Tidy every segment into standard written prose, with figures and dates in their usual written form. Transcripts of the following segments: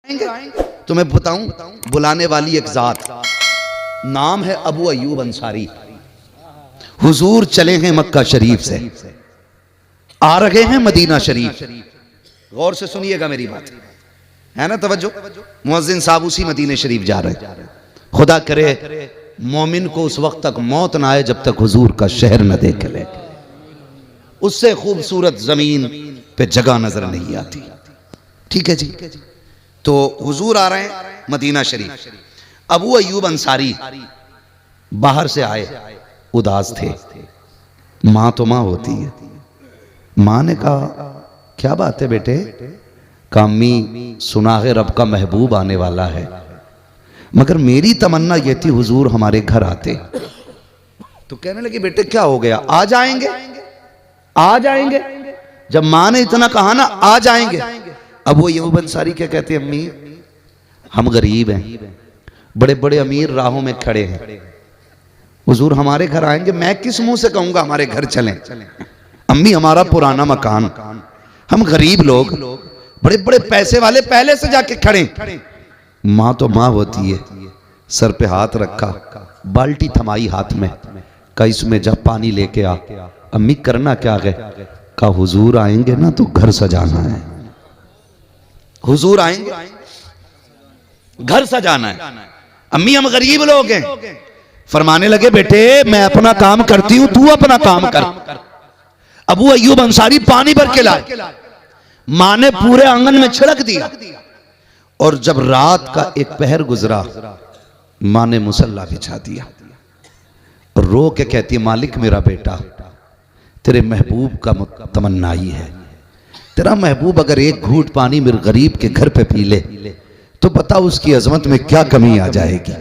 तुम्हें बताऊं, बुलाने वाली एक जात, नाम है अबू अयूब अंसारी। हुजूर चले हैं मक्का शरीफ से, आ रहे हैं मदीना शरीफ। गौर से सुनिएगा मेरी बात, है ना तवज्जो। मुअज्जिन साहब उसी मदीने शरीफ जा रहे। खुदा करे मोमिन को उस वक्त तक मौत ना आए जब तक हुजूर का शहर न देख ले। उससे खूबसूरत जमीन पे जगह नजर नहीं आती। ठीक है जी। तो हुजूर आ रहे हैं मदीना शरीफ। अबू अयूब अंसारी बाहर से आए, उदास थे। माँ तो माँ होती है। माँ ने कहा क्या बात है बेटे? कामी सुना है रब का महबूब आने वाला है, मगर मेरी तमन्ना ये थी हुजूर हमारे घर आते। तो कहने लगी बेटे क्या हो गया? आ जाएंगे, आ जाएंगे। जब माँ ने इतना कहा ना आ जाएंगे, अब वो अयूब अंसारी क्या कहते हैं, अम्मी हम गरीब हैं, बड़े बड़े अमीर राहों में खड़े हैं, हुजूर हमारे घर आएंगे, मैं किस मुंह से कहूंगा हमारे घर चलें? अम्मी हमारा पुराना मकान, हम गरीब लोग, बड़े बड़े पैसे वाले पहले से जाके खड़े। माँ तो माँ होती है। सर पे हाथ रखा, बाल्टी थमाई हाथ में, कहा इसमें जा पानी लेके आ। अम्मी करना क्या है? कहा हुजूर आएंगे ना तो घर सजाना है, हुजूर आएंगे घर सजाना है। अम्मी हम गरीब लोग हैं। फरमाने लगे बेटे मैं अपना काम करती हूं, तू अपना काम कर। अबू अयूब अंसारी पानी भर के लाए, मां ने पूरे आंगन में छिड़क दिया। और जब रात का एक पहर गुजरा, मां ने मुसल्ला बिछा दिया। रो के कहती है मालिक मेरा बेटा तेरे महबूब का तमन्ना ही है, तेरा महबूब अगर एक घूंट पानी मेरे गरीब के घर पे पी ले तो बता उसकी अजमत में क्या कमी आ जाएगी।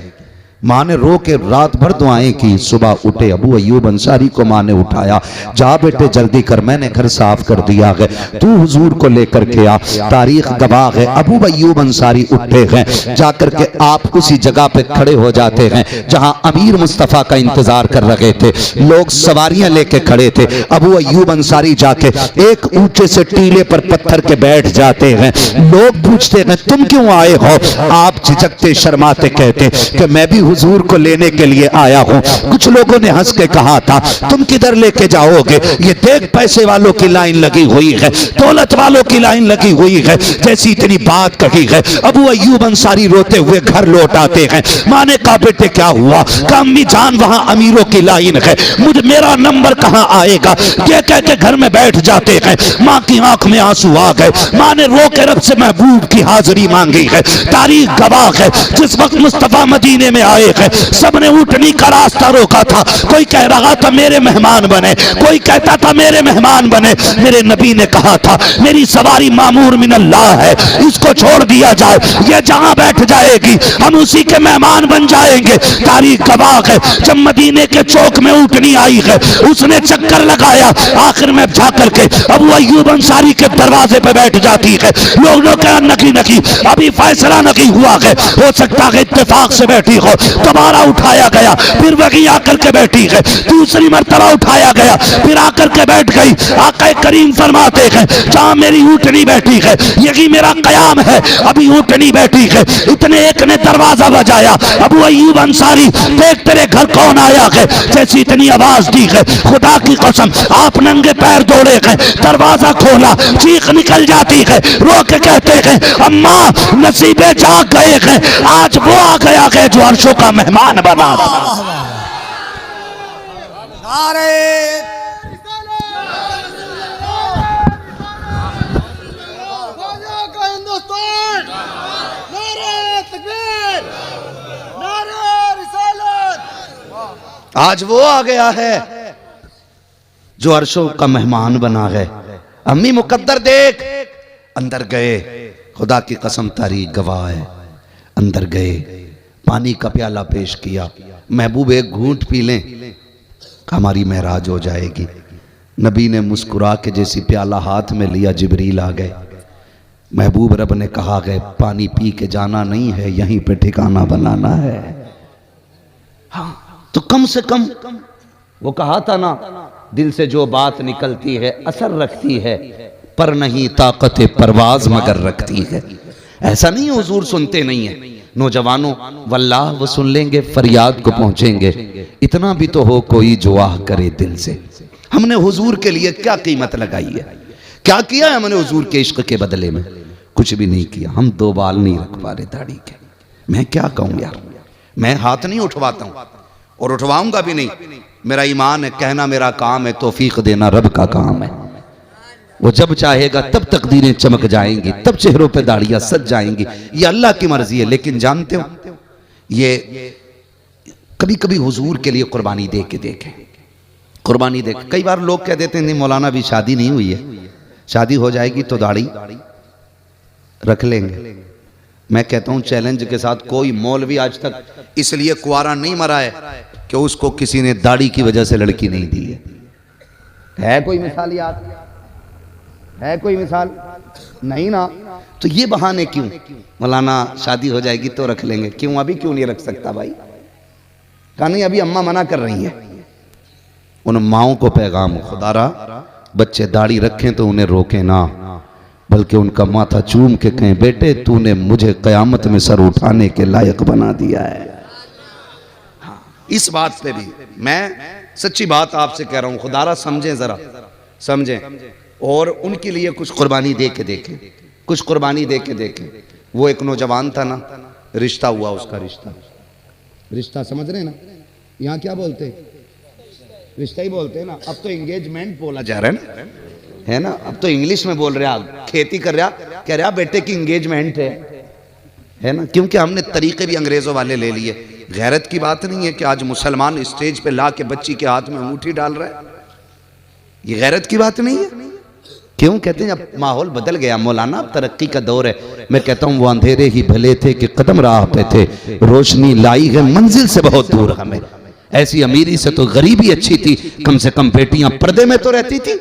माँ ने रो के रात भर दुआएं की। सुबह उठे अबू अयूब अंसारी को माँ ने उठाया, जा बेटे जल्दी कर, मैंने घर साफ कर दिया है, तू हुजूर को लेकर के आ। तारीख गवाह है अबू अयूब अंसारी उठे हैं, जाकर के आप उसी जगह पे खड़े हो जाते हैं जहां अमीर मुस्तफा का इंतजार कर रहे थे। लोग सवारियां लेके खड़े थे। अबू अयूब अंसारी जाके एक ऊंचे से टीले पर पत्थर के बैठ जाते हैं। लोग पूछते हैं तुम क्यों आए हो? आप झिझकते शर्माते कहते कि मैं भी हुजूर को लेने के लिए आया हूं। कुछ लोगों ने हंस के कहा था तुम किधर लेके जाओगे? ये देख पैसे वालों की लाइन लगी हुई है, दौलत वालों की लाइन लगी हुई है। जैसी इतनी बात कही है, अबू अयूब अंसारी रोते हुए घर लौट आते हैं। मां ने कहा बेटे क्या हुआ? कहा अम्मी जान वहां अमीरों की लाइन है, मुझे मेरा नंबर कहां आएगा? ये कह के घर में बैठ जाते हैं। मां की आंख में आंसू आ गए। मां ने रो के रब से महबूब की हाजिरी मांगी है। तारीख गवाह है जिस वक्त मुस्तफा मदीने में आए है, सबने ऊँटनी का रास्ता रोका था। कोई कह रहा था मेरे मेहमान बने, कोई कहता था मेरे मेहमान बने। मेरे नबी ने कहा था मेरी सवारी मामूर मिन अल्लाह है, इसको छोड़ दिया जाए, ये जहां बैठ जाएगी हम उसी के मेहमान बन जाएंगे। तारीख गवाह है जब मदीने के चौक में ऊँटनी आई है, उसने चक्कर लगाया, आखिर में जाकर के अबू अयूब अंसारी के दरवाजे पे बैठ जाती है। लोगों का नहीं अभी फैसला नहीं हुआ है, हो सकता है इत्तेफाक से बैठी हो। दोबारा उठाया गया, फिर वही आकर के बैठी है। दूसरी मर्तबा उठाया गया, फिर आकर के बैठ गई। आका करीम फरमाते हैं जहां मेरी ऊँटनी बैठी है यही मेरा कयाम है, अभी ऊँटनी बैठी है। इतने एक ने दरवाजा बजाया, अबू अयूब अंसारी देख तेरे घर कौन आया है। जैसी इतनी आवाज दी है, खुदा की कसम आप नंगे पैर दौड़े गए, दरवाजा खोला, चीख निकल जाती है। रो के कहते हैं अम्मा नसीबे जाग गए हैं, आज वो आ गया है जो अर्शों का मेहमान बना। आज वो आ गया है जो अर्शों का मेहमान बना है। अम्मी मुकद्दर देख। अंदर गए, खुदा की कसम तारीख गवाह है, अंदर गए, पानी का प्याला पेश किया। महबूब एक घूंट पी लें हमारी महराज हो जाएगी। नबी ने मुस्कुरा के जैसी प्याला हाथ में लिया, जिब्रील आ गए। महबूब रब ने कहा गए पानी पी के जाना नहीं है, यहीं पे ठिकाना बनाना है। हाँ तो कम से कम वो कहा था ना, दिल से जो बात निकलती है असर रखती है, पर नहीं ताकत परवाज मगर रखती है। ऐसा नहीं है हुजूर सुनते नहीं है। नौजवानों, वल्लाह वो सुन लेंगे, फरियाद को पहुंचेंगे। इतना भी तो हो कोई जो आह करे दिल से। हमने हुजूर के लिए क्या कीमत लगाई है, क्या किया है हमने हुजूर के इश्क के बदले में? कुछ भी नहीं किया। हम 2 बाल नहीं रख पा रहे दाढ़ी के। मैं क्या कहूं यार, मैं हाथ नहीं उठवाता हूं और उठवाऊंगा भी नहीं। मेरा ईमान है, कहना मेरा काम है, तौफीक देना रब का काम है। वो जब चाहेगा तब तकदीरें चमक जाएंगी, तब चेहरों पे दाढ़ियां सज जाएंगी। ये अल्लाह की मर्जी है। लेकिन जानते हो, ये कभी कभी हुजूर के लिए कुर्बानी दे के देखें, कुर्बानी दे। कई बार लोग कह देते हैं नहीं मौलाना अभी शादी नहीं हुई है, शादी हो जाएगी तो दाढ़ी रख लेंगे। मैं कहता हूं चैलेंज के साथ, कोई मौलवी आज तक इसलिए कुआरा नहीं मरा है कि उसको किसी ने दाढ़ी की वजह से लड़की नहीं दी है कोई मिसाल याद है? कोई मिसाल नहीं ना। तो ये बहाने क्यों? मौलाना शादी हो जाएगी तो रख लेंगे। क्यों अभी क्यों नहीं रख सकता भाई? कहा नहीं अभी अम्मा मना कर रही है। उन माओं को पैगाम, खुदारा बच्चे दाढ़ी रखें तो उन्हें रोके ना, बल्कि उनका माथा चूम के कहें बेटे तूने मुझे कयामत में सर उठाने के लायक बना दिया है। इस बात पे भी मैं सच्ची बात आपसे कह रहा हूं, खुदारा समझें, जरा समझें और उनके लिए कुछ कुर्बानी दे के देखें, कुछ कुर्बानी दे के देखें। वो एक नौजवान था ना, रिश्ता हुआ उसका, रिश्ता समझ रहे ना? यहाँ क्या बोलते हैं? रिश्ता ही बोलते हैं ना। अब तो एंगेजमेंट बोला जा रहा है ना? अब तो इंग्लिश में बोल रहे हैं। खेती कर रहा, कह रहा बेटे की एंगेजमेंट है ना? क्योंकि हमने तरीके भी अंग्रेजों वाले ले लिए। गैरत की बात नहीं है कि आज मुसलमान स्टेज पे ला के बच्ची के हाथ में अंगूठी डाल रहा है। ये गैरत की बात नहीं है। क्यों? कहते हैं अब माहौल बदल गया मौलाना, अब तरक्की का दौर है। मैं कहता हूं वो अंधेरे ही भले थे कि कदम राह पे थे, रोशनी लाई है मंजिल से बहुत दूर हमें। ऐसी अमीरी से तो गरीबी अच्छी थी, कम से कम बेटियां पर्दे में तो रहती थी,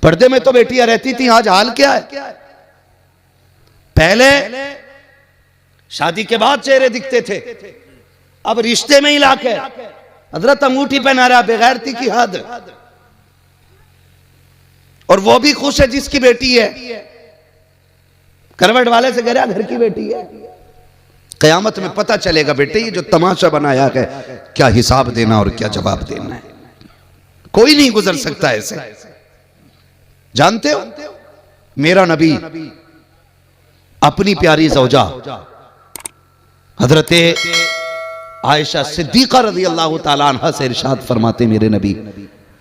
पर्दे में तो बेटियां रहती थी। आज हाल क्या है? पहले शादी के बाद चेहरे दिखते थे, अब रिश्ते में ही लाके हजरत अंगूठी पहना रहा, बेगैरती की हद। और वो भी खुश है जिसकी बेटी है, करवट वाले से कह रहा घर की बेटी है। कयामत में पता चलेगा बेटे ये जो तमाशा बनाया है क्या हिसाब देना और क्या जवाब देना है। कोई नहीं गुजर सकता ऐसे। जानते हो मेरा नबी अपनी प्यारी ज़ौजा हजरत आयशा सिद्दीक़ा रज़ी अल्लाह ताला अन्हा से इरशाद फरमाते, मेरे नबी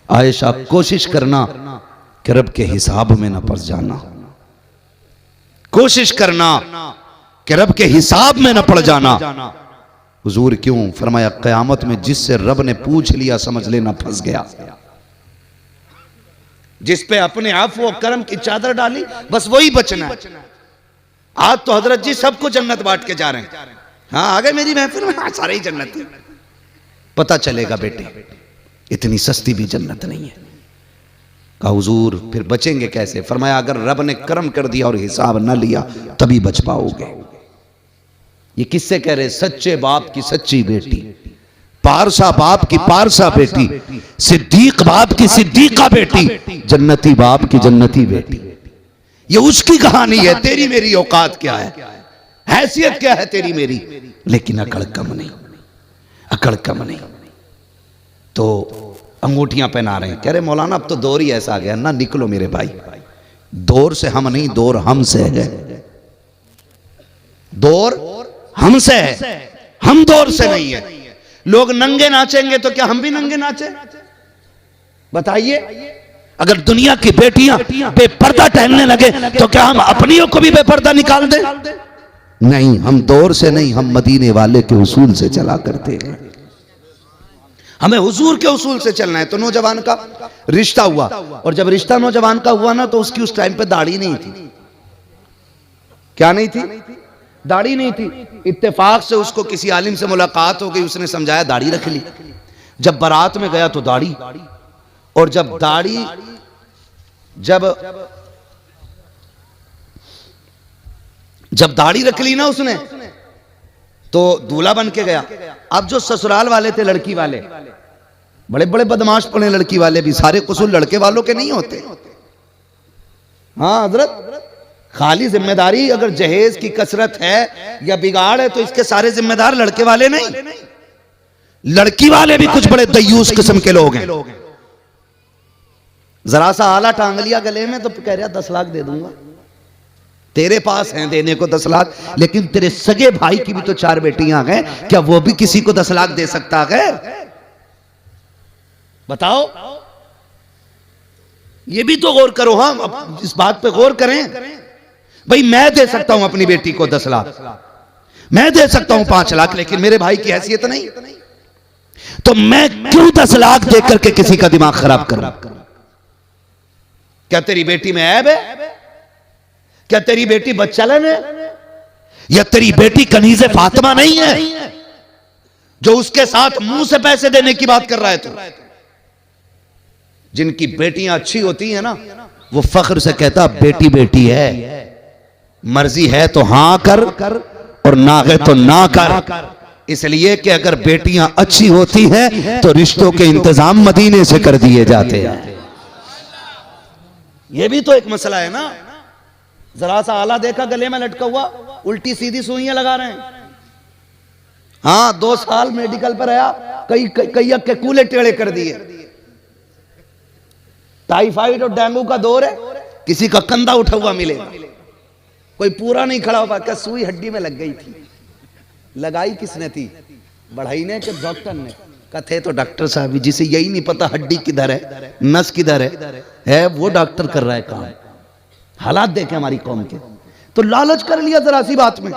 आयशा कोशिश करना कि रब के हिसाब में ना फंस जाना, कोशिश करना कि रब के हिसाब में न पड़ जाना। हुजूर क्यों? फरमाया कयामत में जिससे रब ने पूछ लिया समझ लेना फंस गया। जिस पे अपने आप वो करम की चादर डाली बस वही बचना है। आज तो हजरत जी सबको जन्नत बांट के जा रहे हैं। हाँ आ गए मेरी महफिल में, हाँ सारे ही जन्नत है। पता चलेगा बेटे इतनी सस्ती भी जन्नत नहीं है। कहा हुजूर फिर बचेंगे कैसे? फरमाया अगर रब ने करम कर दिया और हिसाब न लिया तभी बच पाओगे। ये किससे कह रहे? सच्चे बाप की सच्ची बेटी, पारसा बाप की पारसा बेटी, सिद्दीक बाप की सिद्दीका बेटी, जन्नती बाप की जन्नती बेटी। ये उसकी कहानी है। तेरी मेरी औकात क्या है, हैसियत क्या है तेरी मेरी, लेकिन अकड़ कम नहीं, अकड़ कम नहीं। तो अंगूठियां पहना रहे हैं, कह रहे मौलाना अब तो दौर ही ऐसा आ गया ना। निकलो मेरे भाई, दौर से हम नहीं, दौर हमसे है। दौर हमसे है, हम दौर से नहीं है। लोग नंगे नाचेंगे तो क्या हम भी नंगे नाचे? बताइए। अगर दुनिया की बेटियां बेपर्दा टहलने लगे तो क्या हम अपनियों को भी बेपर्दा निकाल दें? नहीं, हम दौर से नहीं, हम मदीने वाले के उसूल से चला करते हैं। हमें हुजूर के उसूल से चलना है। तो नौजवान का रिश्ता हुआ, और जब रिश्ता नौजवान का हुआ ना तो उसकी उस टाइम पे दाढ़ी नहीं थी। क्या नहीं थी? दाढ़ी नहीं थी। इत्तेफाक से उसको किसी आलिम से मुलाकात हो गई, उसने समझाया दाढ़ी रख ली। जब बारात में गया तो दाढ़ी, और जब दाढ़ी जब दाढ़ी रख ली ना उसने तो दूल्हा बन के गया। अब जो ससुराल वाले थे लड़की वाले, बड़े बड़े बदमाश पड़े लड़की वाले भी, सारे कसूर लड़के वालों के नहीं होते। हाँ हजरत, खाली जिम्मेदारी अगर जहेज की कसरत है या बिगाड़ है तो इसके सारे जिम्मेदार लड़के वाले नहीं, लड़की वाले भी कुछ बड़े दयूस किस्म के लोग हैं। जरा सा आला टांग लिया गले में तो कह रहा 10 लाख दे दूंगा। तेरे पास हैं देने को 10 लाख, लेकिन तेरे सगे भाई की भी तो 4 बेटियां हैं, क्या वो भी किसी को 10 लाख दे सकता है? बताओ, ये भी तो गौर करो। हम इस बात पे गौर करें भाई। मैं दे सकता हूं अपनी बेटी को 10 लाख, मैं दे सकता हूं 5 लाख, लेकिन मेरे भाई की हैसियत नहीं, तो मैं क्यों 10 लाख दे करके किसी का दिमाग खराब करूं? क्या तेरी बेटी में ऐब है? क्या तेरी बेटी बच्चलन है? या तेरी बेटी कनीज़े फातिमा नहीं है जो उसके साथ मुंह से पैसे देने की बात कर रहा है? तो जिनकी बेटियां अच्छी होती हैं ना, वो फख्र से कहता बेटी बेटी है, मर्जी है तो हां कर और ना है तो ना कर। इसलिए कि अगर बेटियां अच्छी होती हैं तो रिश्तों के इंतजाम मदीने से कर दिए जाते हैं। यह भी तो एक मसला है ना। जरा सा आला देखा गले में लटका हुआ, उल्टी सीधी सुइयां लगा रहे हैं। हाँ, 2 साल मेडिकल पर आया, कई के कूले टेढ़े कर दिए। टाइफाइड और डेंगू का दौर है, किसी का कंधा उठा हुआ मिलेगा, कोई पूरा नहीं खड़ा हो पाया। क्या सुई हड्डी में लग गई थी? लगाई किसने थी? बढ़ाई ने कि डॉक्टर ने? कथे तो डॉक्टर साहब, जिसे यही नहीं पता हड्डी किधर है, नस किधर है वो डॉक्टर कर रहा है काम। हालात देखे हमारी कौम के, तो लालच कर लिया जरा सी बात में,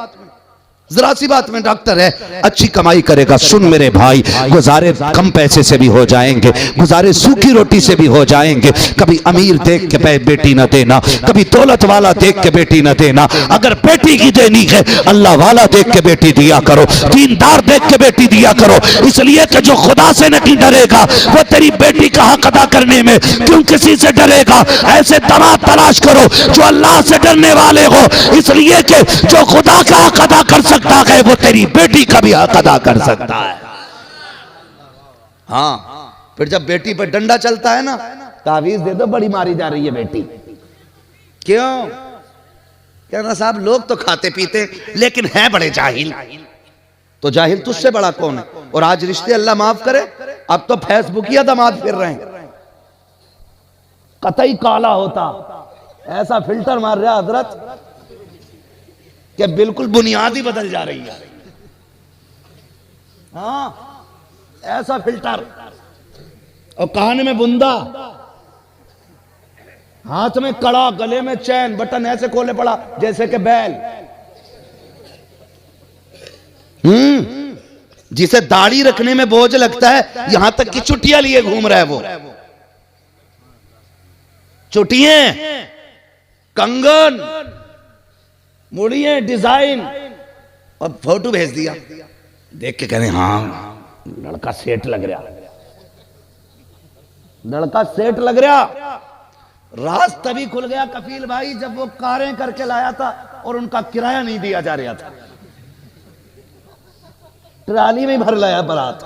जरा सी बात में डॉक्टर है, अच्छी कमाई करेगा। सुन मेरे भाई, गुजारे कम पैसे से भी हो जाएंगे, गुजारे सूखी रोटी से भी हो जाएंगे। कभी अमीर देख के बेटी न देना, कभी दौलत वाला देख के बेटी न देना। अगर बेटी की देनी है, अल्लाह वाला देख के बेटी दिया करो, दीनदार देख के बेटी दिया करो। इसलिए कि जो खुदा से नहीं डरेगा वो तेरी बेटी का हक अदा करने में क्यों किसी से डरेगा? ऐसे दामाद तलाश करो जो अल्लाह से डरने वाले हो। इसलिए कि जो खुदा का हक अदा कर सकता है वो तेरी बेटी का भी हक अदा कर सकता है। हाँ, फिर जब बेटी पर डंडा चलता है ना, तावीज दे दो, बड़ी मारी जा रही है बेटी। क्यों? कहना साहब लोग तो खाते पीते लेकिन है बड़े जाहिल। तो जाहिल तुझसे बड़ा कौन है? और आज रिश्ते अल्लाह माफ करे, अब तो फेसबुकिया दामाद फिर रहे हैं। कतई काला होता, ऐसा फिल्टर मार रहा हजरत कि बिल्कुल बुनियाद ही बदल जा रही है। हाँ, ऐसा फिल्टर, और कान में बुंदा, हाथ में कड़ा, गले में चैन, बटन ऐसे खोले पड़ा जैसे कि बैल। जिसे दाढ़ी रखने में बोझ लगता है, यहां तक कि चुटिया लिए घूम रहा है वो। चुटिये, कंगन, मुड़िए, डिजाइन, और फोटो भेज दिया। देख के कहने हाँ लड़का सेठ लग रहा, लड़का सेठ लग रहा। राज तभी खुल गया कफील भाई जब वो कारें करके लाया था और उनका किराया नहीं दिया जा रहा था। ट्रॉली में भर लाया बारात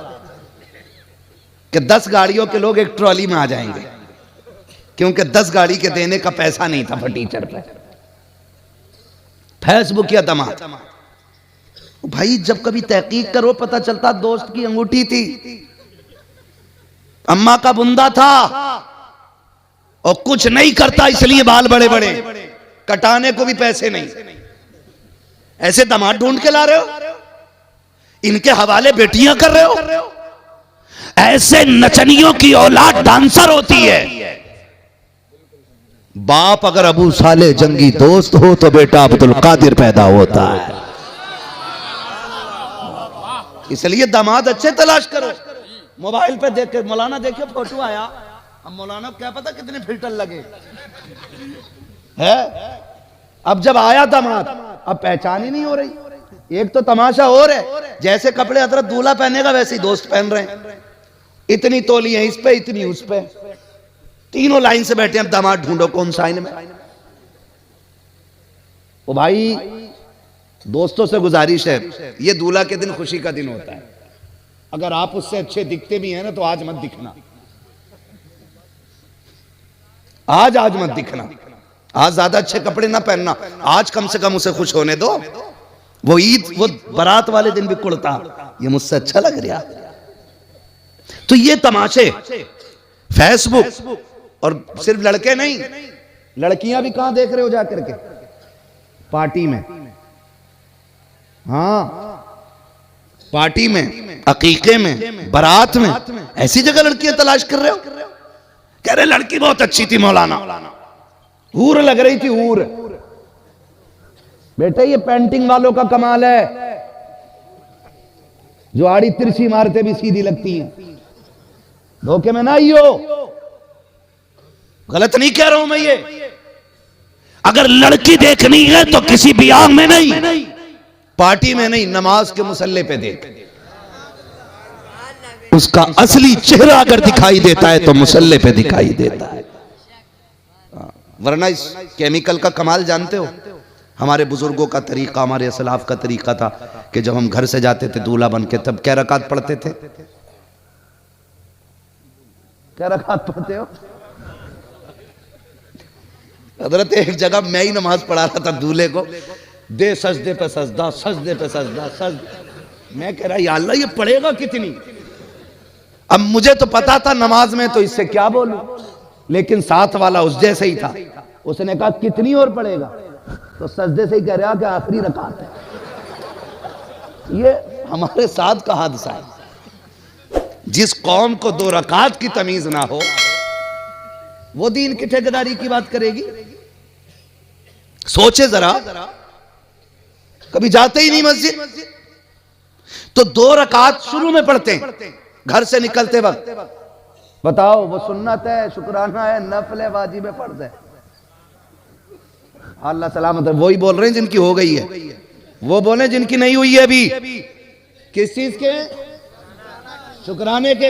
कि 10 गाड़ियों के लोग एक ट्रॉली में आ जाएंगे, क्योंकि 10 गाड़ी के देने का पैसा नहीं था फटीचर पे। फेसबुक या दामाद भाई, जब कभी तहकीक करो पता चलता दोस्त की अंगूठी थी, अम्मा का बुंदा था, और कुछ नहीं करता इसलिए बाल बड़े बड़े, कटाने को भी पैसे नहीं। ऐसे दामाद ढूंढ के ला रहे हो, इनके हवाले बेटियां कर रहे हो। ऐसे नचनियों की औलाद डांसर होती है। बाप अगर अबू साले जंगी दोस्त हो तो बेटा अब्दुल कादिर पैदा होता है। इसलिए दामाद अच्छे तलाश करो। मोबाइल पे देख के मौलाना देखे फोटो आया, अब मौलाना क्या पता कितने फिल्टर लगे है। अब जब आया दामाद, अब पहचान ही नहीं हो रही। एक तो तमाशा और है, जैसे कपड़े हजरत दूल्हा पहनेगा वैसे ही दोस्त पहन रहे हैं। इतनी तोली है इस पे, इतनी उस पे, तीनों लाइन से बैठे। अब दामाद ढूंढो कौन सा इन में। ओ भाई, दोस्तों से गुजारिश है, ये दूल्हा के दिन खुशी का दिन होता है। अगर आप उससे अच्छे दिखते भी हैं ना तो आज मत दिखना, आज मत दिखना। आज ज्यादा अच्छे कपड़े ना पहनना, आज कम से कम उसे खुश होने दो। वो ईद, वो बारात वाले दिन भी कुर्ता, ये मुझसे अच्छा लग रहा। तो ये तमाशे फेसबुक, और सिर्फ लड़के नहीं, लड़कियां भी कहां देख रहे हो जाकर के? पार्टी में, हाँ पार्टी में, अकीके में, बारात में, ऐसी जगह लड़कियां तलाश कर रहे हो। कह रहे लड़की बहुत अच्छी थी मौलाना, हूर लग रही थी, हूर। बेटे ये पेंटिंग वालों का कमाल है, जो आड़ी तिरछी मारते भी सीधी लगती हैं। धोखे में ना आइयो, गलत नहीं कह रहा हूं मैं ये। अगर लड़की देखनी है तो किसी बियाह में नहीं, पार्टी में नहीं, नमाज के मुसल्ले पे देख। उसका असली चेहरा अगर दिखाई देता है तो मुसल्ले पे दिखाई देता है, वरना इस केमिकल का कमाल जानते हो? हमारे बुजुर्गों का तरीका, हमारे असलाफ का तरीका था कि जब हम घर से जाते थे दूल्हा बन के, तब क्या रकात पढ़ते थे? क्या रकात पढ़ते हो? हजरत एक जगह मैं ही नमाज पढ़ा रहा था दूल्हे को, दे सजदे पे सजदा, सजदे पे सजदा, मैं कह रहा या अल्लाह ये पढ़ेगा कितनी? अब मुझे तो पता था नमाज में तो इससे क्या बोलूं, लेकिन साथ वाला उस जैसे ही था, उसने कहा कितनी और पढ़ेगा? तो सजदे से ही कह रहा कि आखिरी रकात है। ये हमारे साथ का हादसा है। जिस कौम को 2 रकात की तमीज ना हो, वो दीन की ठेकेदारी की बात करेगी? सोचे जरा, कभी जाते ही नहीं मस्जिद, तो 2 रकात शुरू में पढ़ते हैं घर से निकलते वक्त। बताओ वो सुन्नत है, शुक्राना है, नफल है, वाजिब है, फर्ज है? अल्लाह सलामत है। वही बोल रहे हैं जिनकी हो गई है, वो बोले जिनकी नहीं हुई है अभी। किस चीज के? शुक्राने के।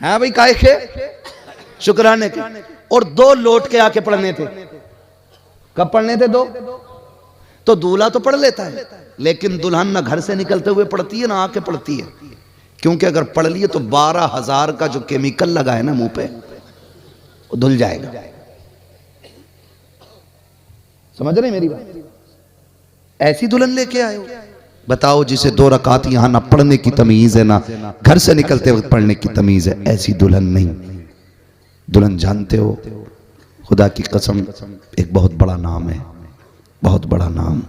हाँ भाई, काहे के? शुक्राने के। और 2 लौट के आके पढ़ने थे। कब पढ़ने थे 2? तो दूल्हा तो पढ़ लेता है, लेकिन दुल्हन ना घर से निकलते हुए पढ़ती है ना आके पढ़ती है, क्योंकि अगर पढ़ लिए तो 12,000 का जो केमिकल लगा है ना मुंह पे, वो धुल जाएगा। समझ रहे मेरी बात? ऐसी दुल्हन लेके आए हो, बताओ, जिसे 2 रकात यहां ना पढ़ने की तमीज है, ना घर से निकलते वक्त पढ़ने की तमीज है, ऐसी दुल्हन नहीं। दुल्हन जानते हो, खुदा की कसम, एक बहुत बड़ा नाम है, बहुत बड़ा नाम।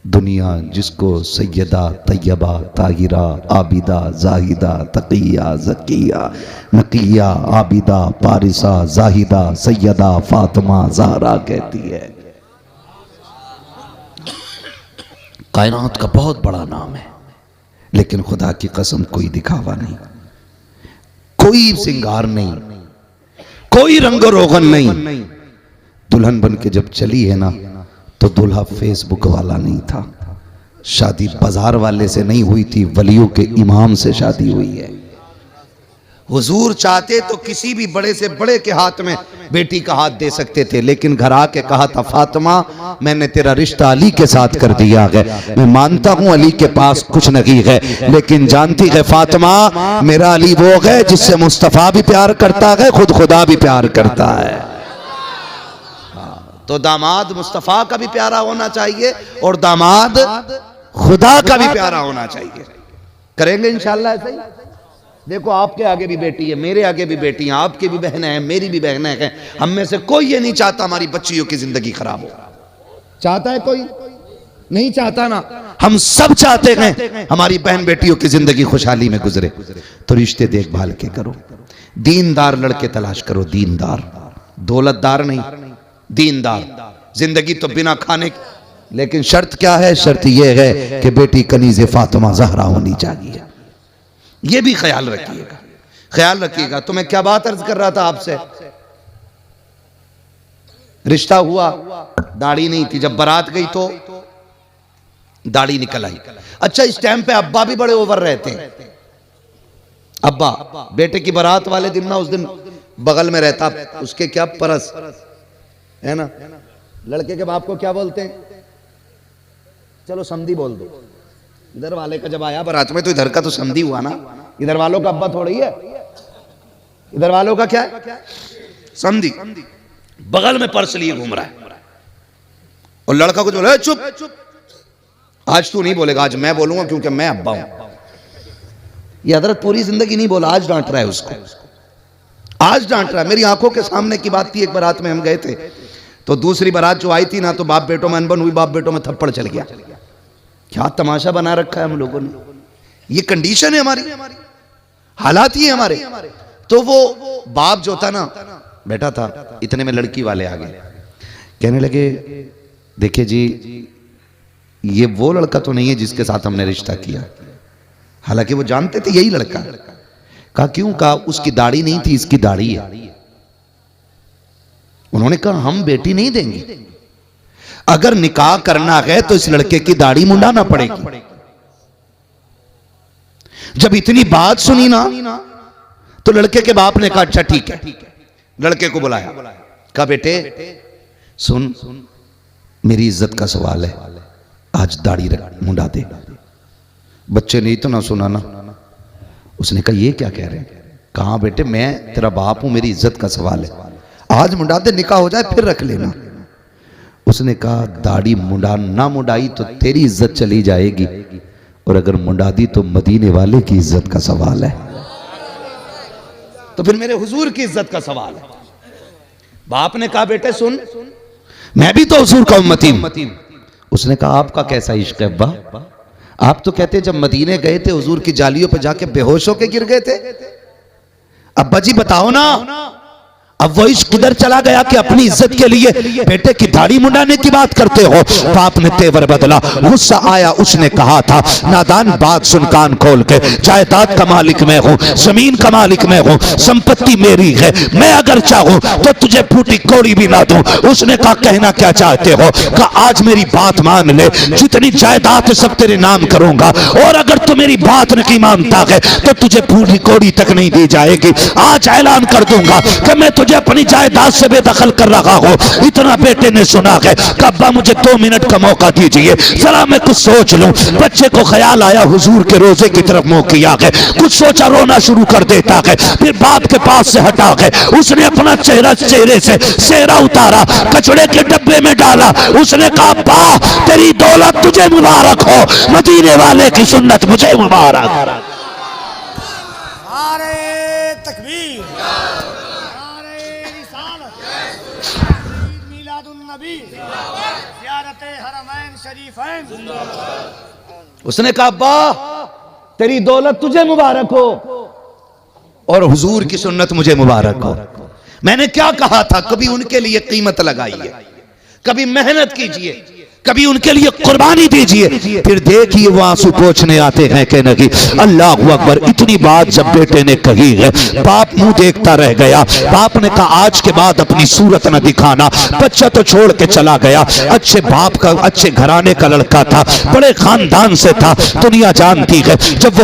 दुनिया जिसको सैयदा, तैयबा, ताहिरा, आबिदा, जाहिदा, तकिया, जकिया, नकिया, आबिदा, पारिसा, जाहिदा, सैयदा, फातिमा, ज़हरा कहती है। कायनात का बहुत बड़ा नाम है, लेकिन खुदा की कसम कोई दिखावा नहीं, कोई सिंगार नहीं, कोई रंगो रोगन नहीं। दुल्हन बन के जब चली है ना, तो दूल्हा फेसबुक वाला नहीं था, शादी बाजार वाले से नहीं हुई थी, वलियों के इमाम से शादी हुई है। हुजूर चाहते तो किसी भी बड़े से बड़े के हाथ में बेटी का हाथ दे सकते थे, लेकिन घर आके कहा था, फातिमा मैंने तेरा रिश्ता अली के साथ कर दिया है। मैं मानता हूं अली के पास कुछ नहीं है, लेकिन जानती है फातिमा, मेरा अली वो है जिससे मुस्तफा भी प्यार करता है, खुद खुदा भी प्यार करता है। तो दामाद मुस्तफा का भी प्यारा होना चाहिए और दामाद खुदा का भी प्यारा होना चाहिए। करेंगे इंशाल्लाह ऐसा ही। देखो, आपके आगे भी बेटी है, मेरे आगे भी बेटी है, आपकी भी बहनें हैं, मेरी भी बहनें हैं। हम में से कोई ये नहीं चाहता हमारी बच्चियों की जिंदगी खराब हो। चाहता है कोई? नहीं चाहता ना। हम सब चाहते हैं हमारी बहन बेटियों की जिंदगी खुशहाली में गुजरे। तो रिश्ते देखभाल के करो, दीनदार लड़के तलाश करो, दीनदार, दौलतदार नहीं, दीनदार। जिंदगी तो बिना खाने, लेकिन शर्त क्या है? शर्त यह है कि बेटी कनीज़े फातिमा ज़हरा होनी चाहिए। ये भी ख्याल रखिएगा, ख्याल रखिएगा। तो मैं क्या बात अर्ज कर रहा था आपसे, रिश्ता हुआ, दाढ़ी नहीं थी, जब बारात गई तो दाढ़ी निकल आई। अच्छा, इस टाइम पे अब्बा भी बड़े ओवर रहते हैं। अब्बा बेटे की बारात वाले दिन ना, उस दिन बगल में रहता, उसके क्या परस है ना, लड़के के बाप को क्या बोलते हैं? चलो समधी बोल दो। इधर वाले का जब आया बारात में तो इधर का तो समधी हुआ ना, इधर वालों का अब्बा थोड़ी है, इधर वालों का क्या है? समधी। बगल में पर्स लिए घूम रहा है और लड़का कुछ बोला, चुप, आज तू नहीं बोलेगा, आज मैं बोलूंगा क्योंकि मैं अब्बा हूं। ये हजरत पूरी जिंदगी नहीं बोला, आज डांट रहा है उसको, आज डांट रहा है। मेरी आंखों के सामने की बात थी। एक बारात में हम गए थे तो दूसरी बारात जो आई थी ना, तो बाप बेटों में अनबन हुई, बाप बेटों में थप्पड़ चल गया। क्या तमाशा बना रखा है हम लोगों ने। ये कंडीशन है हमारी, हालात ही है हमारे। तो वो बाप जो था ना, बैठा था, इतने में लड़की वाले आ गए, कहने लगे देखिए जी, ये वो लड़का तो नहीं है जिसके साथ हमने रिश्ता किया। हालांकि वो जानते थे यही लड़का। कहा क्यों? कहा उसकी दाढ़ी नहीं थी, इसकी दाढ़ी है। उन्होंने कहा हम बेटी नहीं देंगे, अगर निकाह करना है तो इस लड़के की दाढ़ी मुंडाना पड़ेगी। जब इतनी बात सुनी ना, तो लड़के के बाप ने कहा अच्छा ठीक है। लड़के को बुलाया, कहा बेटे सुन, मेरी इज्जत का सवाल है, आज दाढ़ी मुंडा दे। बच्चे ने इतना सुना ना, उसने कहा ये क्या कह रहे हैं? कहा बेटे मैं तेरा बाप हूं, मेरी इज्जत का सवाल है, आज मुंडा दे, निकाह हो जाए फिर रख लेना। उसने कहा दाढ़ी ना मुंडाई तो तेरी इज्जत चली जाएगी, और अगर मुंडा दी तो मदीने वाले की इज्जत का सवाल है, तो फिर मेरे हुजूर की इज्जत का सवाल है। बाप ने कहा बेटे सुन, मैं भी तो हुजूर का उम्मती हूं। उसने कहा आपका कैसा इश्क है अब्बा? आप तो कहते जब मदीने गए थे हुजूर की जालियों पे जाके बेहोश होके गिर गए थे। अब्बा जी बताओ ना, अब वो इश्क किधर चला गया कि अपनी इज्जत के लिए बेटे की दाढ़ी मुंडाने की बात करते हो? बाप ने तेवर बदला, गुस्सा आया। उसने कहा था नादान बात सुन कान खोल के, जायदाद का मालिक मैं हूं, जमीन का मालिक मैं हूं, संपत्ति मेरी है, मैं अगर चाहूं तो तुझे फूटी कौड़ी भी ना दूं। उसने कहा कहना क्या चाहते हो? कहा आज मेरी बात मान ले, जितनी जायदाद सब तेरे नाम करूंगा, और अगर तू मेरी बात नहीं मानता है तो तुझे फूटी कौड़ी तक नहीं दी जाएगी। आज ऐलान कर दूंगा कि मैं तुझे अपनी जायदाद से बेदखल कर रहा हो। इतना बेटे ने सुना है, अब्बा मुझे 2 मिनट का मौका दीजिए, जरा मैं कुछ सोच लूं। बच्चे को ख्याल आया हुजूर के रोजे की तरफ मुंह किया है, कुछ सोचा, रोना शुरू कर देता है। फिर बाप के पास से हटा है, उसने अपना चेहरे से सेहरा उतारा, कचड़े के डब्बे में डाला। उसने कहा अब्बा तेरी दौलत तुझे मुबारक हो, मदीने वाले की सुन्नत मुझे मुबारक। उसने कहा अब्बा तेरी दौलत तुझे मुबारक हो और हुजूर की सुन्नत मुझे मुबारक हो। मैंने क्या कहा था? कभी उनके लिए कीमत लगाइए, कभी मेहनत कीजिए, कभी उनके लिए कुर्बानी दीजिए, फिर देखिए वो आंसू पोंछने आते हैं कि नहीं। अल्लाह अकबर। इतनी बात जब बेटे ने कही है, बाप मुंह देखता रह गया। बाप ने कहा आज के बाद अपनी सूरत न दिखाना। बच्चा तो छोड़ के चला गया। अच्छे बाप का, अच्छे घराने का लड़का था, बड़े खानदान से था, दुनिया जानती है। जब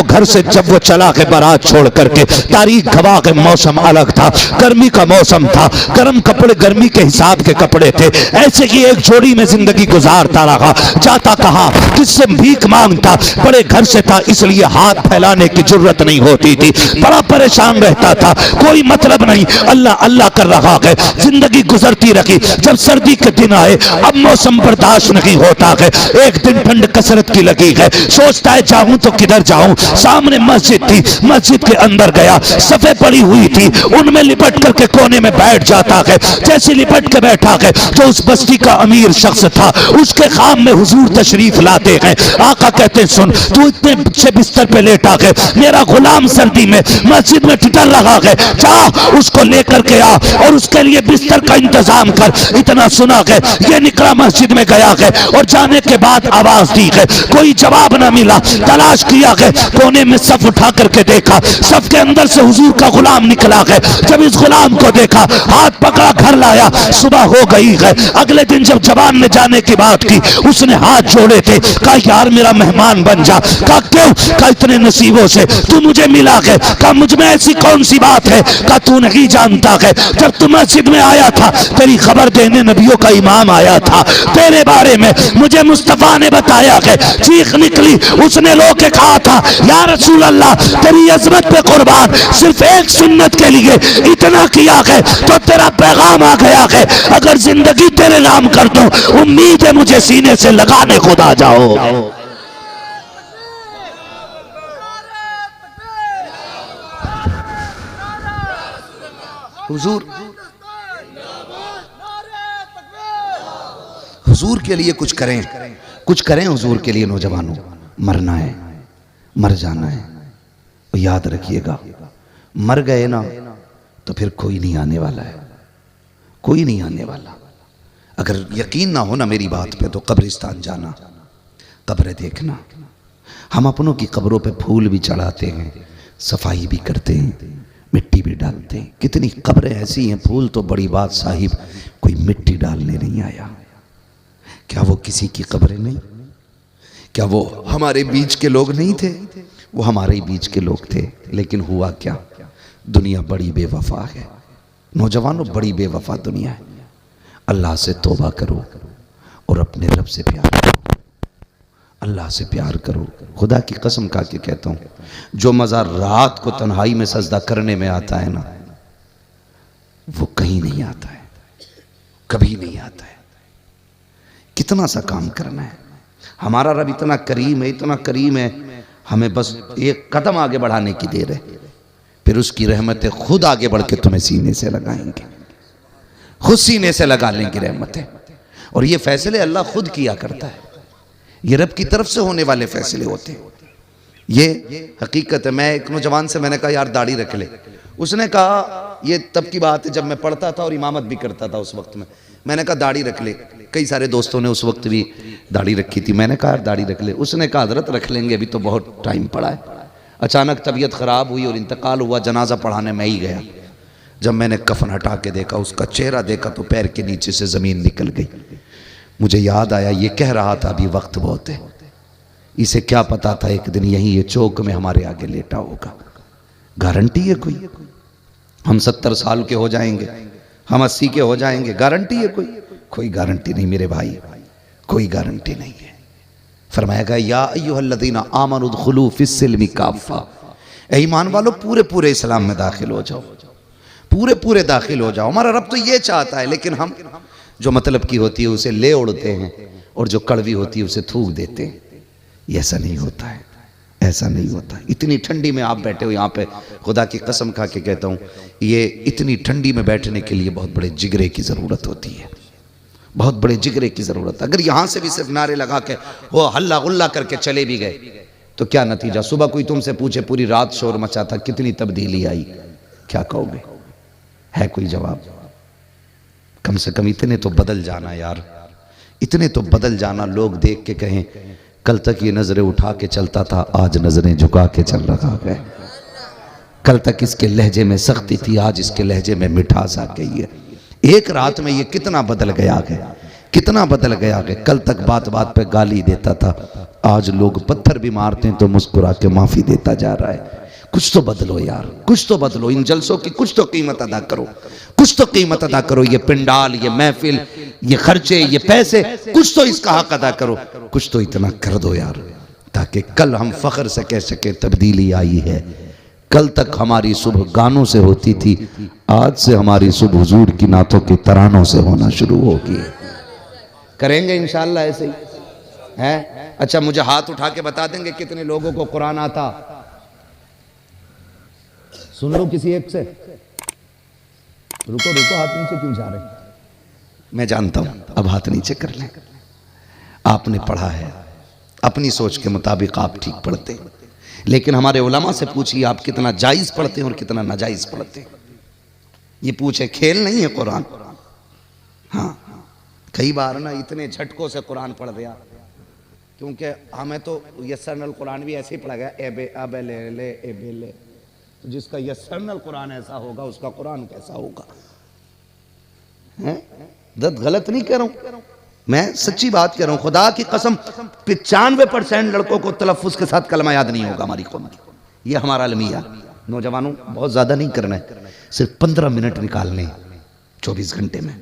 वो चला के बारात छोड़ करके, तारीख गवाह के मौसम अलग था, गर्मी का मौसम था, गर्म कपड़े गर्मी के हिसाब के कपड़े थे। ऐसे ही एक जोड़ी में जिंदगी गुजार रहा। जाता कहा, किससे भीख मांगता, बड़े घर से था इसलिए हाथ फैलाने की जरूरत नहीं होती थी, बड़ा परेशान रहता था, कोई मतलब नहीं, अल्लाह अल्लाह कर रहा है। जिंदगी गुजरती रही। जब सर्दी के दिन आए, अब मौसम बर्दाश्त नहीं होता है। एक दिन ठंड कसरत की लगी है, सोचता है जाऊं तो किधर जाऊं। सामने मस्जिद थी, मस्जिद के अंदर गया, सफे पड़ी हुई थी, उनमें लिपट करके कोने में बैठ जाता है। जैसे लिपट के बैठा है तो उस बस्ती का अमीर शख्स था, उसके खाम में हुजूर तशरीफ लाते हैं। आका कहते हैं सुन, तू इतने अच्छे बिस्तर पे लेटा है, मेरा गुलाम सर्दी में मस्जिद में ठिठर रहा है, जा उसको लेकर के आ और उसके लिए बिस्तर का इंतजाम कर। इतना सुना है, ये निकला मस्जिद में गया है और जाने के बाद आवाज दी है, कोई जवाब ना मिला। तलाश किया है, कोने में सफ उठा करके देखा, सफ के अंदर से हुजूर का गुलाम निकला है। जब इस गुलाम को देखा, हाथ पकड़ा, घर लाया। सुबह हो गई है। अगले दिन जब जवान ने जाने की बात की, उसने हाथ जोड़े थे, कहा यार मेरा मेहमान बन जा। कहा क्यों? कहा इतने नसीबों से तू मुझे मिला है। कहा मुझ में ऐसी कौन सी बात है? कहा तू नहीं जानता है, जब तू मस्जिद में आया था तेरी खबर देने नबियों का इमाम आया था, तेरे बारे में मुझे मुस्तफा ने बताया है। चीख निकली, उसने लो के कहा था या रसूल अल्लाह तेरी अजमत पे कुर्बान, सिर्फ एक सुन्नत के लिए इतना किया है तो तेरा पैगाम आ गया है, अगर जिंदगी तेरे नाम कर दो उम्मीद है मुझे सीने से लगाने खुदा जाओ। हुजूर हुजूर के लिए कुछ करें, कुछ करें हुजूर के लिए। नौजवानों, मरना है, मर जाना है, और याद रखिएगा मर गए ना तो फिर कोई नहीं आने वाला है, कोई नहीं आने वाला। अगर यकीन ना हो ना मेरी बात पे तो कब्रिस्तान जाना, कब्रें देखना। हम अपनों की कब्रों पे फूल भी चढ़ाते हैं, सफाई भी करते हैं, मिट्टी भी डालते हैं। कितनी कब्रें ऐसी हैं, फूल तो बड़ी बात साहिब, कोई मिट्टी डालने नहीं आया। क्या वो किसी की कब्रें नहीं? क्या वो हमारे बीच के लोग नहीं थे? वो हमारे ही बीच के लोग थे। लेकिन हुआ क्या? दुनिया बड़ी बेवफा है नौजवानों, बड़ी बेवफा दुनिया है। अल्लाह से तौबा करो और अपने रब से प्यार करो, अल्लाह से प्यार करो। खुदा की कसम खा के कहता हूँ, जो मज़ा रात को तन्हाई में सजदा करने में आता है ना, वो कहीं नहीं आता है, कभी नहीं आता है। कितना सा काम करना है। हमारा रब इतना करीम है, इतना करीम है, हमें बस एक कदम आगे बढ़ाने की देर है, फिर उसकी रहमतें खुद आगे बढ़ के तुम्हें सीने से लगाएंगे, खुद सीने से लगा लेंगे रहमतें। और ये फैसले अल्लाह खुद किया करता है, ये रब की तरफ से होने वाले फैसले होते हैं। ये हकीकत है। मैं एक नौजवान से मैंने कहा यार दाढ़ी रख ले। उसने कहा, ये तब की बात है जब मैं पढ़ता था और इमामत भी करता था उस वक्त में। मैंने कहा दाढ़ी रख ले। कई सारे दोस्तों ने उस वक्त भी दाढ़ी रखी थी। मैंने कहा यार दाढ़ी रख ले। उसने कहा हजरत रख लेंगे, अभी तो बहुत टाइम पड़ा है। अचानक तबीयत ख़राब हुई और इंतकाल हुआ, जनाजा पढ़ाने मैं ही गया। जब मैंने कफन हटा के देखा, उसका चेहरा देखा तो पैर के नीचे से ज़मीन निकल गई। मुझे याद आया, ये कह रहा था अभी वक्त बहुत है। इसे क्या पता था एक दिन यही ये चौक में हमारे आगे लेटा होगा। गारंटी है कोई? हम 70 साल के हो जाएंगे, हम 80 के हो जाएंगे, गारंटी है कोई? कोई गारंटी नहीं मेरे भाई, कोई गारंटी नहीं है। फरमाया गया या अय्युहल्लज़ीना आमनु उदखुलू फिस्सिल्मि काफ़ा, ऐ ईमान वालो पूरे पूरे इस्लाम में दाखिल हो जाओ, पूरे पूरे दाखिल हो जाओ। हमारा रब तो ये चाहता है, लेकिन हम जो मतलब की होती है उसे ले उड़ते हैं और जो कड़वी होती है उसे थूक देते हैं। ये ऐसा नहीं होता है, ऐसा नहीं होता। इतनी ठंडी में आप बैठे हो यहाँ पे, खुदा की कसम खा के कहता हूँ, ये इतनी ठंडी में बैठने के लिए बहुत बड़े जिगरे की ज़रूरत होती है, बहुत बड़े जिगरे की ज़रूरत। अगर यहाँ से भी सिर्फ नारे लगा के वो हल्ला गुल्ला करके चले भी गए तो क्या नतीजा? सुबह कोई तुमसे पूछे पूरी रात शोर मचा था, कितनी तब्दीली आई, क्या कहोगे? है कोई जवाब? कम से कम इतने तो बदल जाना यार, इतने तो बदल जाना। लोग देख के कहें कल तक ये नजरें उठा के चलता था, आज नजरें झुका के चल रहा है। कल तक इसके लहजे में सख्ती थी, आज इसके लहजे में मिठास आ गई है। एक रात में ये कितना बदल गया है, कितना बदल गया है। कल तक बात बात पे गाली देता था, आज लोग पत्थर भी मारते हैं तो मुस्कुरा के माफी देता जा रहा है। कुछ तो बदलो यार, कुछ तो बदलो। इन जलसों की कुछ तो कीमत अदा करो, कुछ तो कीमत अदा करो। ये पिंडाल, ये महफिल, ये खर्चे, ये पैसे, कुछ तो इसका हक अदा करो, कुछ तो इतना कर दो यार, ताकि कल हम फख्र से कह सके तब्दीली आई है। कल तक हमारी सुबह गानों से होती थी, आज से हमारी सुबह हुजूर की नातों के तरानों से होना शुरू होगी। करेंगे इंशाअल्लाह ऐसे ही है। अच्छा, मुझे हाथ उठा के बता देंगे कितने लोगों को कुरान आता? सुन लो किसी एक से। रुको रुको, हाथ नीचे क्यों जा रहे? मैं जानता हूं, अब हाथ नीचे कर लें। आपने पढ़ा है, अपनी सोच के मुताबिक आप ठीक पढ़ते, लेकिन हमारे उलमा से पूछिए आप कितना जायज पढ़ते हैं और कितना नाजायज पढ़ते हैं। ये पूछे, खेल नहीं है कुरान। हाँ, कई बार ना इतने झटकों से कुरान पढ़ दिया, क्योंकि हमें तो यस्सरनल कुरान भी ऐसे ही पढ़ा गया, एबे अबे ले ले एबे ले। तो जिसका यस्सरनल कुरान ऐसा होगा उसका कुरान कैसा होगा? हैं? गलत नहीं कह रहा हूं, मैं सच्ची बात कह रहा हूं, खुदा की कसम 95% लड़कों को तलफ्फुज के साथ कलमा याद नहीं होगा हमारी कौम की। ये हमारा अलमिया। नौजवानों बहुत ज्यादा नहीं करना है, सिर्फ 15 मिनट निकालने 24 घंटे में।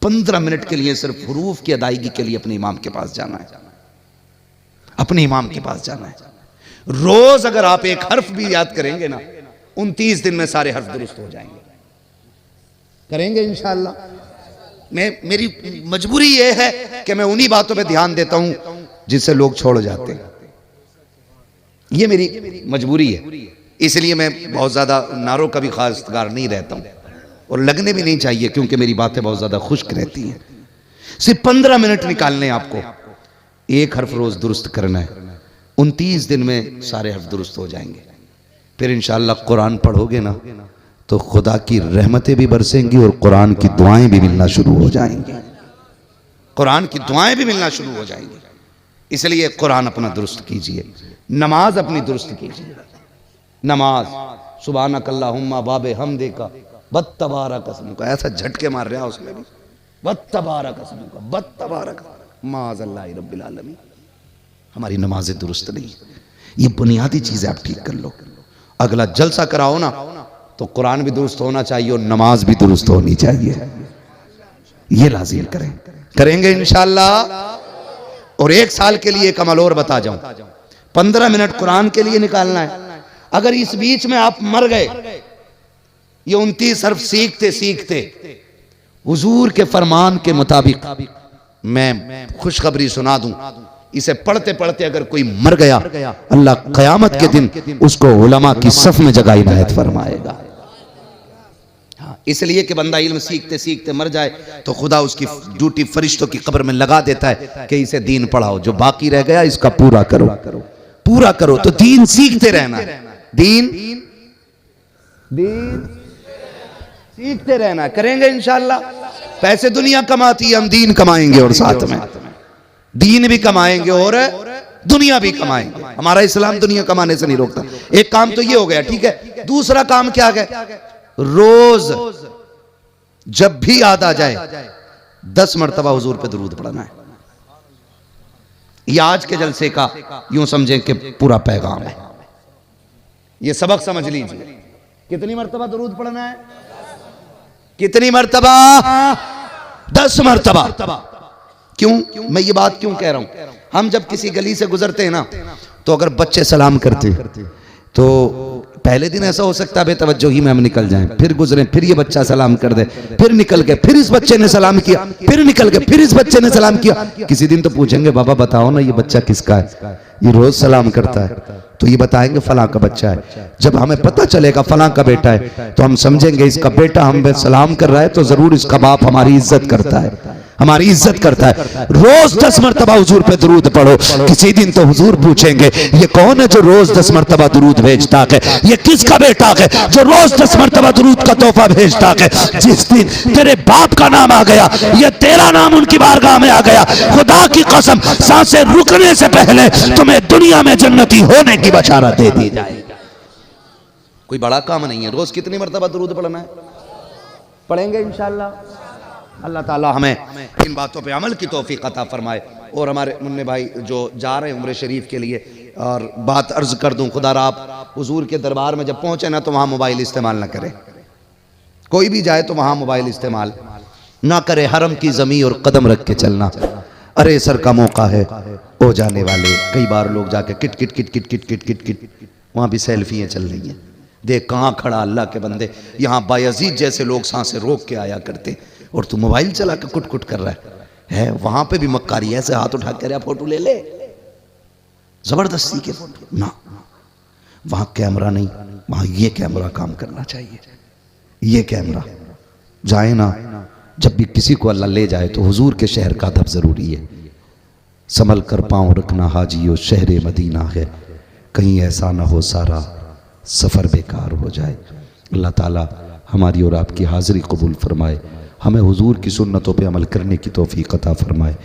15 मिनट के लिए सिर्फ हुरूफ की अदायगी के लिए अपने इमाम के पास जाना है, अपने इमाम के पास जाना है। रोज अगर आप एक हर्फ भी याद करेंगे ना, 29 दिन में सारे हर्फ दुरुस्त हो जाएंगे। करेंगे इंशाअल्लाह। मेरी मजबूरी यह है कि मैं उन्हीं बातों पे ध्यान देता हूं जिससे लोग छोड़ जाते हैं। ये मेरी मजबूरी है, इसलिए मैं बहुत ज्यादा नारों का भी खासगार नहीं रहता हूं, और लगने भी नहीं चाहिए, क्योंकि मेरी बातें बहुत ज्यादा खुश्क रहती हैं। सिर्फ 15 मिनट निकालने आपको, एक हर्फ रोज दुरुस्त करना है। 29 दिन में सारे हर्फ दुरुस्त हो जाएंगे। फिर इंशाअल्लाह कुरान पढ़ोगे ना तो खुदा की रहमतें भी बरसेंगी और कुरान की दुआएं भी मिलना शुरू हो जाएंगी। कुरान की दुआएं भी मिलना शुरू हो जाएंगी। इसलिए कुरान अपना दुरुस्त कीजिए, नमाज अपनी दुरुस्त कीजिए। नमाज सुबहानक अल्लाहुम्मा बाबे हमदे का बत्तबारक अस्मु का, ऐसा झटके मार रहा है उसमें भी, बत्तबारक अस्मु का, बत्तबारक माज़अल्लाह रब्बिल आलमीन। हमारी नमाजें दुरुस्त नहीं। ये बुनियादी चीजें आप ठीक कर लो। अगला जलसा कराओ ना तो कुरान भी दुरुस्त होना चाहिए और नमाज भी दुरुस्त होनी चाहिए। ये लाजिम करें, करेंगे इंशाअल्लाह। और 1 साल के लिए एक अमल और बता जाऊं, 15 मिनट कुरान के लिए निकालना है। अगर इस बीच में आप मर गए, ये 29 हर्फ सीखते सीखते हुजूर के फरमान के मुताबिक मैं खुशखबरी सुना दूं, इसे पढ़ते पढ़ते अगर कोई मर गया, अल्लाह क़यामत के दिन उसको उलमा की सफ में जगह इनायत फरमाएगा। इसलिए कि बंदा इल्म सीखते सीखते मर जाए तो खुदा उसकी ड्यूटी फरिश्तों की कब्र में लगा देता है कि इसे दीन पढ़ाओ, जो बाकी रह गया इसका पूरा करो, पूरा करो। तो दीन सीखते रहना, दीन सीखते रहना। करेंगे इंशाअल्लाह। पैसे दुनिया कमाती है, हम दीन कमाएंगे और साथ में दीन भी कमाएंगे और दुनिया भी कमाएंगे। हमारा इस्लाम दुनिया कमाने से नहीं रोकता। एक काम तो ये हो गया, ठीक है। दूसरा काम क्या है? रोज जब भी याद आ जाए 10 मरतबा हुजूर पे दुरूद पढ़ना है। ये आज के जलसे का यूं समझें कि पूरा पैगाम है। ये सबक समझ लीजिए। कितनी मरतबा दुरूद पढ़ना है? कितनी मरतबा? 10 मरतबा। क्यों मैं ये बात क्यों कह रहा हूं? हम जब किसी गली से गुजरते हैं ना, तो अगर बच्चे सलाम करते तो पहले दिन ऐसा हो सकता है बेतवज्जोही में हम निकल जाएं, फिर गुजरे, फिर ये बच्चा सलाम कर दे, फिर निकल गए, फिर इस बच्चे ने सलाम किया, फिर निकल गए, फिर इस बच्चे ने सलाम किया। किसी दिन तो पूछेंगे, बाबा बताओ ना ये बच्चा किसका है, ये रोज सलाम करता है? तो ये बताएंगे फलां का बच्चा है। जब हमें पता चलेगा फलां का बेटा है तो हम समझेंगे इसका बेटा हम पे सलाम कर रहा है तो जरूर इसका बाप हमारी इज्जत करता है, हमारी इज्जत करता है। रोज 10 मरतबा हुजूर पे दुरूद पढ़ो। किसी दिन तो हुजूर पूछेंगे ये कौन है जो रोज 10 मरतबा दुरूद भेजता है, ये किसका बेटा है जो रोज 10 मरतबा दुरूद का तोहफा भेजता है। जिस दिन तेरे बाप का नाम आ गया, ये तेरा नाम उनकी बारगाह में आ गया, खुदा की कसम सांसें रुकने से पहले तुम्हें दुनिया में जन्नती होने की बशारत दे दी जाएगी। कोई बड़ा काम नहीं है। रोज कितनी मरतबा दुरूद पढ़ना है? पढ़ेंगे इंशाअल्लाह। अल्लाह ताला हमें इन बातों पे अमल की तौफीक अता फरमाए। और हमारे मुन्ने भाई जो जा रहे हैं उम्रे शरीफ के लिए, और बात अर्ज कर दूं, खुदा आप हुजूर के दरबार में जब पहुंचे ना तो वहां मोबाइल इस्तेमाल ना करें। कोई भी जाए तो वहां मोबाइल इस्तेमाल ना करे। हरम की जमीन और कदम रख के चलना। अरे सर का मौका है हो जाने वाले। कई बार लोग जाके kit kit kit kit kit kit kit kit वहां भी सेल्फियां चल रही हैं। देख कहाँ खड़ा अल्लाह के बंदे, यहाँ बायजीद जैसे लोग सांसें रोक के आया करते और तू मोबाइल चला के कुट कुट कर रहा है। वहां पे भी मक्कारी ऐसे हाथ उठा कर फोटो ले ले, जबरदस्ती के फोटो ना। वहां कैमरा नहीं, वहां ये कैमरा काम करना चाहिए। ये कैमरा जाए ना, जब भी किसी को अल्लाह ले जाए तो हुजूर के शहर का अदब जरूरी है। संभल कर पांव रखना हाजियो शहर मदीना है, कहीं ऐसा ना हो सारा सफर बेकार हो जाए। अल्लाह ताला हमारी और आपकी हाजिरी कबूल फरमाए, हमें हुजूर की सुन्नतों पे अमल करने की तौफीक अता फरमाए।